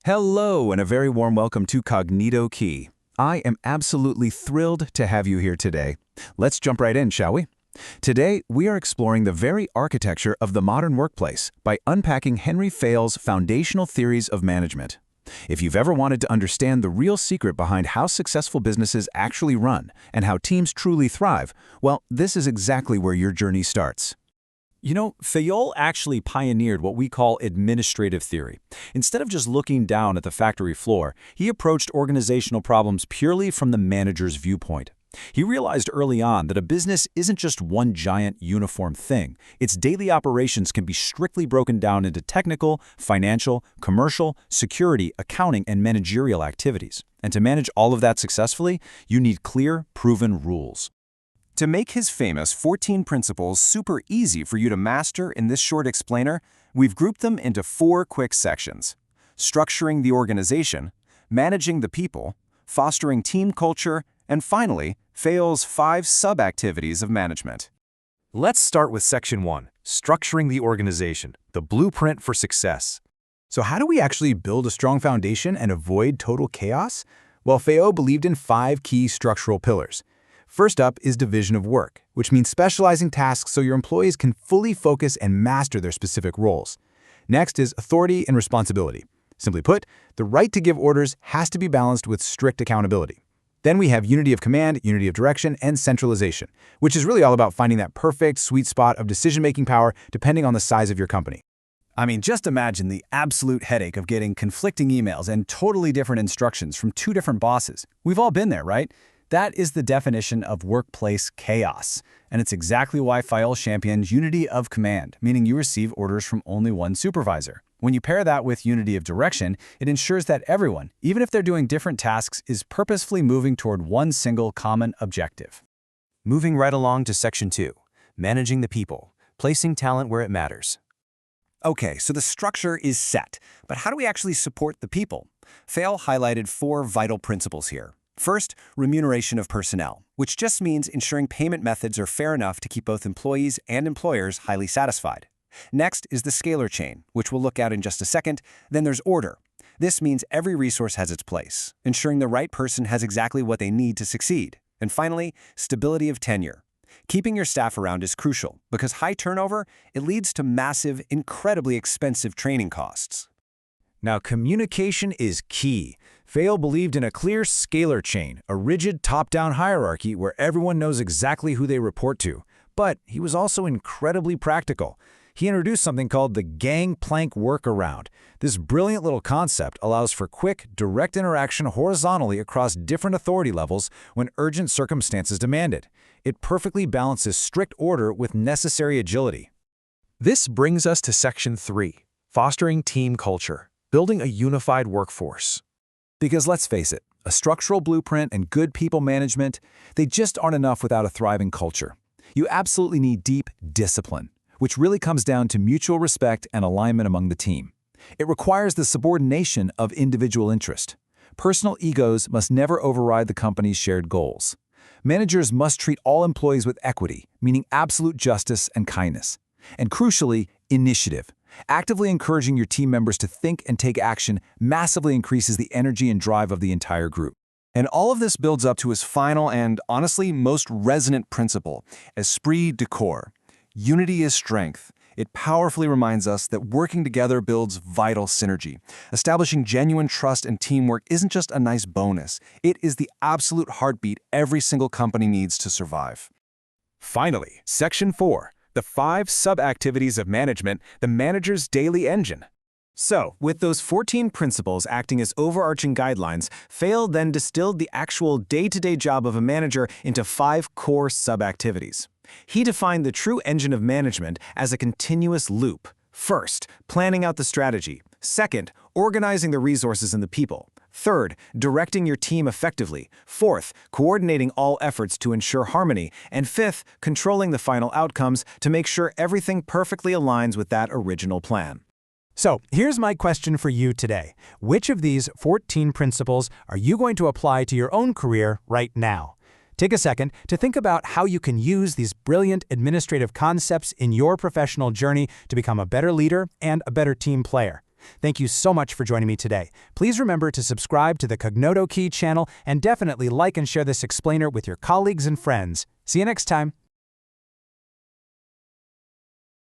Hello, and a very warm welcome to Kognito Key. I am absolutely thrilled to have you here today. Let's jump right in, shall we? Today, we are exploring the very architecture of the modern workplace by unpacking Henry Fayol's foundational theories of management. If you've ever wanted to understand the real secret behind how successful businesses actually run and how teams truly thrive, well, this is exactly where your journey starts. Fayol actually pioneered what we call administrative theory. Instead of just looking down at the factory floor, he approached organizational problems purely from the manager's viewpoint. He realized early on that a business isn't just one giant uniform thing. Its daily operations can be strictly broken down into technical, financial, commercial, security, accounting, and managerial activities. And to manage all of that successfully, you need clear, proven rules. To make his famous 14 principles super easy for you to master in this short explainer, we've grouped them into 4 quick sections: structuring the organization, managing the people, fostering team culture, and finally, Fayol's 5 sub-activities of management. Let's start with Section 1, structuring the organization, the blueprint for success. So how do we actually build a strong foundation and avoid total chaos? Well, Fayol believed in 5 key structural pillars. First up is division of work, which means specializing tasks so your employees can fully focus and master their specific roles. Next is authority and responsibility. Simply put, the right to give orders has to be balanced with strict accountability. Then we have unity of command, unity of direction, and centralization, which is really all about finding that perfect sweet spot of decision-making power depending on the size of your company. Just imagine the absolute headache of getting conflicting emails and totally different instructions from 2 different bosses. We've all been there, right? That is the definition of workplace chaos, and it's exactly why Fayol champions unity of command, meaning you receive orders from only one supervisor. When you pair that with unity of direction, it ensures that everyone, even if they're doing different tasks, is purposefully moving toward one single common objective. Moving right along to Section 2, managing the people, placing talent where it matters. Okay, so the structure is set, but how do we actually support the people? Fayol highlighted 4 vital principles here. First, remuneration of personnel, which just means ensuring payment methods are fair enough to keep both employees and employers highly satisfied. Next is the scalar chain, which we'll look at in just a second. Then there's order. This means every resource has its place, ensuring the right person has exactly what they need to succeed. And finally, stability of tenure. Keeping your staff around is crucial because high turnover, it leads to massive, incredibly expensive training costs. Now, communication is key. Fayol believed in a clear scalar chain, a rigid top-down hierarchy where everyone knows exactly who they report to. But he was also incredibly practical. He introduced something called the gangplank workaround. This brilliant little concept allows for quick, direct interaction horizontally across different authority levels when urgent circumstances demand it. It perfectly balances strict order with necessary agility. This brings us to Section 3, fostering team culture, building a unified workforce. Because let's face it, a structural blueprint and good people management, they just aren't enough without a thriving culture. You absolutely need deep discipline, which really comes down to mutual respect and alignment among the team. It requires the subordination of individual interest. Personal egos must never override the company's shared goals. Managers must treat all employees with equity, meaning absolute justice and kindness. And crucially, initiative. Actively encouraging your team members to think and take action massively increases the energy and drive of the entire group. And all of this builds up to his final and, honestly, most resonant principle, esprit de corps. Unity is strength. It powerfully reminds us that working together builds vital synergy. Establishing genuine trust and teamwork isn't just a nice bonus. It is the absolute heartbeat every single company needs to survive. Finally, Section 4, the 5 sub-activities of management, the manager's daily engine. So, with those 14 principles acting as overarching guidelines, Fayol then distilled the actual day-to-day job of a manager into 5 core sub-activities. He defined the true engine of management as a continuous loop. First, planning out the strategy. Second, organizing the resources and the people. Third, directing your team effectively. Fourth, coordinating all efforts to ensure harmony. And fifth, controlling the final outcomes to make sure everything perfectly aligns with that original plan. So, here's my question for you today. Which of these 14 principles are you going to apply to your own career right now? Take a second to think about how you can use these brilliant administrative concepts in your professional journey to become a better leader and a better team player. Thank you so much for joining me today. Please remember to subscribe to the Kognito Key channel and definitely like and share this explainer with your colleagues and friends. See you next time.